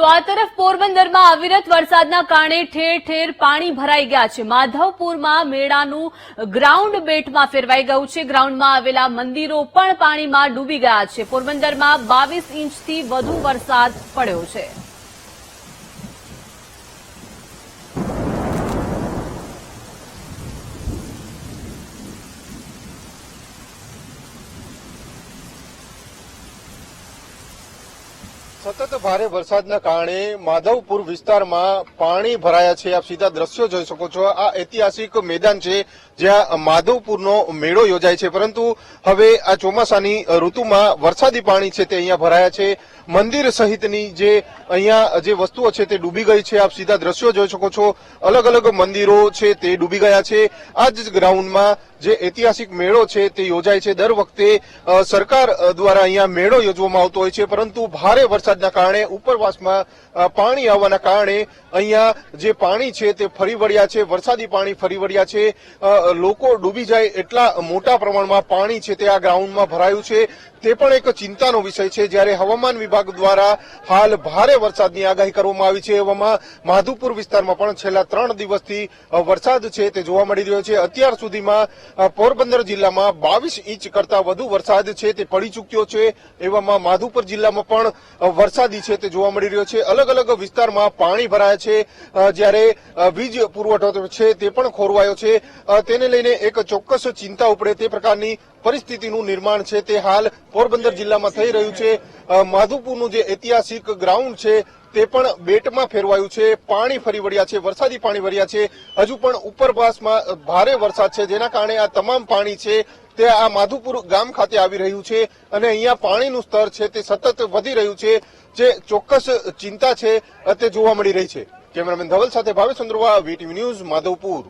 તો આ તરફ પોરબંદરમાં અવિરત વરસાદના કારણે ઠેર ઠેર પાણી ભરાઈ ગયા છે। માધવપુરમાં મેળાનું ગ્રાઉન્ડ બેટમાં ફેરવાઈ ગયું છે। ગ્રાઉન્ડમાં આવેલા મંદિરો પણ પાણીમાં ડૂબી ગયા છે। પોરબંદરમાં 22 ઇંચથી વધુ વરસાદ પડ્યો છે। સતત ભારે વરસાદના કારણે માધવપુર વિસ્તારમાં પાણી ભરાયા છે। આપ સીધા દ્રશ્યો જોઈ શકો છો। આ ઐતિહાસિક મેદાન છે જ્યાં માધવપુરનો મેળો યોજાય છે, પરંતુ હવે આ ચોમાસાની ઋતુમાં વરસાદી પાણી છે તે અહીંયા ભરાયા છે। મંદિર સહિતની જે અહીંયા જે વસ્તુઓ છે તે ડૂબી ગઈ છે। આપ સીધા દ્રશ્યો જોઈ શકો છો। અલગ અલગ મંદિરો છે તે ડૂબી ગયા છે। આ જ ગ્રાઉન્ડમાં જે ઐતિહાસિક મેળો છે તે યોજાય છે। દર વખતે સરકાર દ્વારા અહીંયા મેળો યોજવામાં આવતો હોય છે, પરંતુ ભારે વરસાદના કારણે ઉપરવાસમાં પાણી આવવાના કારણે અહીંયા જે પાણી છે તે ફરી વળ્યા છે। વરસાદી પાણી ફરી વળ્યા છે। લોકો ડૂબી જાય એટલા મોટા પ્રમાણમાં પાણી છે તે આ ગ્રાઉન્ડમાં ભરાયું છે। તે પણ એક ચિંતાનો વિષય છે। જ્યારે હવામાન વિભાગ દ્વારા હાલ ભારે વરસાદની આગાહી કરવામાં આવી છે, એવામાં માધવપુર વિસ્તારમાં પણ છેલ્લા 3 દિવસથી વરસાદ છે તે જોવા મળી રહ્યો છે। અત્યાર સુધીમાં પોરબંદર જિલ્લામાં 22 ઇંચ કરતા વધુ વરસાદ છે તે પડી ચૂક્યો છે। એવામાં માધવપુર જિલ્લામાં પણ વરસાદી છે તે જોવા મળી રહ્યો છે। અલગ અલગ વિસ્તારમાં પાણી ભરાયા છે, જ્યારે વીજ પુરવઠો છે તે પણ ખોરવાયો છે। તેને લઈને એક ચોક્કસ ચિંતા ઉપડે તે પ્રકારની પરિસ્થિતિનું નિર્માણ છે તે હાલ પોરબંદર જિલ્લામાં થઈ રહ્યું છે। માધવપુરનું જે ઐતિહાસિક ગ્રાઉન્ડ છે તે પણ બેટમાં ફેરવાયું છે। પાણી ફરી વળ્યા છે, વરસાદી પાણી ભર્યા છે। હજુ પણ ઉપરવાસમાં ભારે વરસાદ છે, જેના કારણે આ તમામ પાણી છે તે આ માધવપુર ગામ ખાતે આવી રહ્યું છે અને અહીંયા પાણીનું સ્તર છે તે સતત વધી રહ્યું છે, જે ચોક્કસ ચિંતા છે તે જોવા મળી રહી છે। કેમેરામેન ધવલ સાથે ભાવેશ ચંદ્રવા, વીટીવી ન્યૂઝ, માધવપુર।